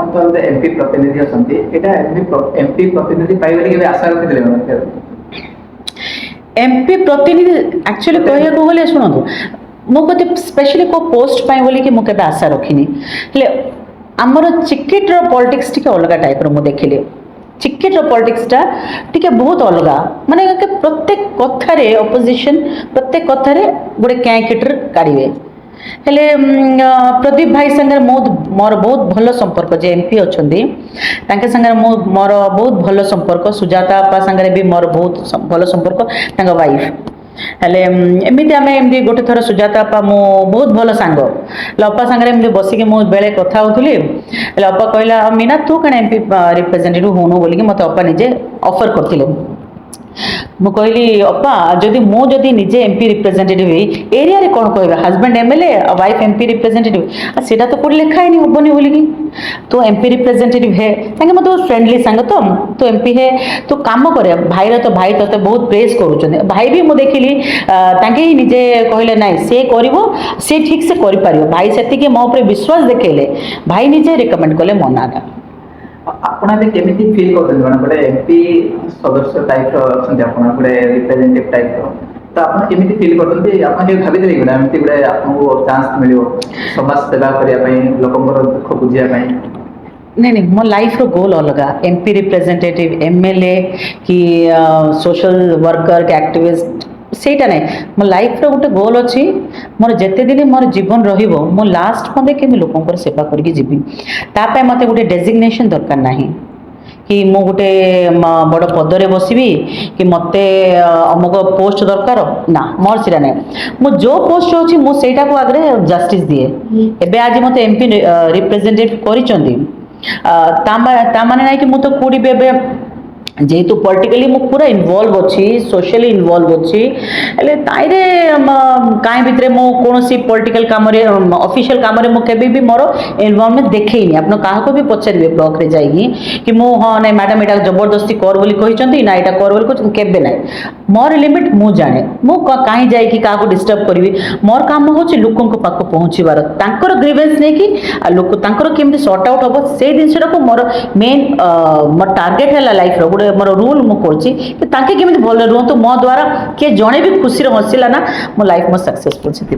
ଆପଣ ତ ଏମପି ପ୍ରତିନିଧି ଅଛନ୍ତି, ଏଇଟା ଏମପି ପ୍ରତିନିଧି ପାଇବାରେ କେବେ ଆଶା ରଖିଥିଲେ? एमपी प्रतिनिधि एक्चुअली कहया को गले सुनंतु मो कते स्पेशली को पोस्ट पाए बोली कि मु केबे आशा रखिनी ले हमर चिकेट रो पॉलिटिक्स टिके अलग टाइप रो मु देखिले चिकेट रो पॉलिटिक्स टा टिके बहुत अलग माने के प्रत्येक कथारे ऑपोजिशन प्रत्येक कथारे गोटे कैकेटर काढिबे हेले प्रदीप भाई संगे मोर बहुत भल संपर्क जे एमपी अछंदी तांके संगे मोर बहुत भल संपर्क सुजाता अपा संगे भी मोर बहुत भल संपर्क तांका वाइफ हेले एमती आम एमती गोटे थर सुजाता अपा मो बहुत भल सांग अपा सांगे एमती बसिक मु बेले कथा होउथली हेले अपा कहला मीना तू कण एमपी रिप्रेजेंटेटिव होनो बोली कि मते अपा निजे ऑफर करथिले मु कहली अपा जदि मो जदि निजे एमपी रिप्रेजेंटेटिव एरिया रे कोन कहबा husband MLA wife MP representative सेटा तो कोड लिखा ही नहीं होबनी बोली कि तो एमपी रिप्रेजेंटेटिव है तांगे मते फ्रेंडली संग तो एमपी है तो काम करे भाई रे तो भाई तते बहुत प्रेस करूछन भाई भी मु देखिली तांगे ही निजे कहले नाही से करिवो से ठीक से करि पारियो भाई सेति के मो ऊपर विश्वास देखेले भाई निजे रिकमेंड करले मनाना ଆପଣ ଏବେ କେମିତି ଫିଲ୍ କରୁଛନ୍ତି ମାନେ ଗୋଟେ ଏମପି ସଦସ୍ୟ ଟାଇପର ଅଛନ୍ତି ଆପଣ ଗୋଟେ ରିପ୍ରେଜେଣ୍ଟେଟିଭ ଟାଇପର ତ ଆପଣ କେମିତି ଫିଲ୍ କରୁଛନ୍ତି ଆପଣ କେବେ ଭାବିଥିଲେ କି ଏମିତି ଗୋଟେ ଆପଣଙ୍କୁ ଚାନ୍ସ ମିଳିବ ସମାଜ ସେବା କରିବା ପାଇଁ ଲୋକଙ୍କର ଦୁଃଖ ବୁଝିବା ପାଇଁ? नहीं नहीं मो लाइफ रो गोल अलग एमपी रिप्रेजेंटेटिव एमएलए कि सोशल वर्कर कि एक्टिविस्ट सेटा नहीं मो लाइफ रो गोटे गोल अच्छी मोर जेते दिन मोर जीवन रहिबो मो लास्ट पदे के लोकंकर सेवा करके जीवी तापे मते गोटे डेजिग्नेशन दरकार नाही कि मु गोटे बड़ पदरे बसबी कि मते अमुक पोस्ट दरकार ना मोर सिरा नहीं मु जो पोस्ट होची मु सेटा को आगरे जस्टिस दिए एबे आज मते एमपी रिप्रेजेंटेटिव करिचंदी ता माने नाही कि मु तो कोडी बेबे जेहेतु पॉलिटिकली मु पूरा इन्वॉल्व अच्छी सोशली इन्वॉल्व अच्छी हेले ताइरे काई भितरे मु कोनोसी पॉलिटिकल काम रे ऑफिशियल काम रे मु केबे भी मोर इन्वॉल्वमेंट देखैनी आपन काहा को भी पछरबे ब्लॉक रे जाईगी कि मु हां नै मैडम एटा जबरदस्ती कर बोली कहिचंती ना एटा कर बोली कहिचंती केबे नै मोर लिमिट मु जाने मु काई जाई कि काहा को डिस्टर्ब करबी मोर काम होची लोकन को पाको पहुंचीबार तांकर ग्रीवेंस नै कि लोक तांकर केमति सॉर्ट आउट होबो से दिनसरा को मोर मेन मोर टारगेट हैला लाइफ रो मोर रूल मु करछि कि ताके केमति भल रुहंतु मो द्वारा के जणे भी खुशी रे हसिला ना मो लाइफ मो सक्सेसफुल छिति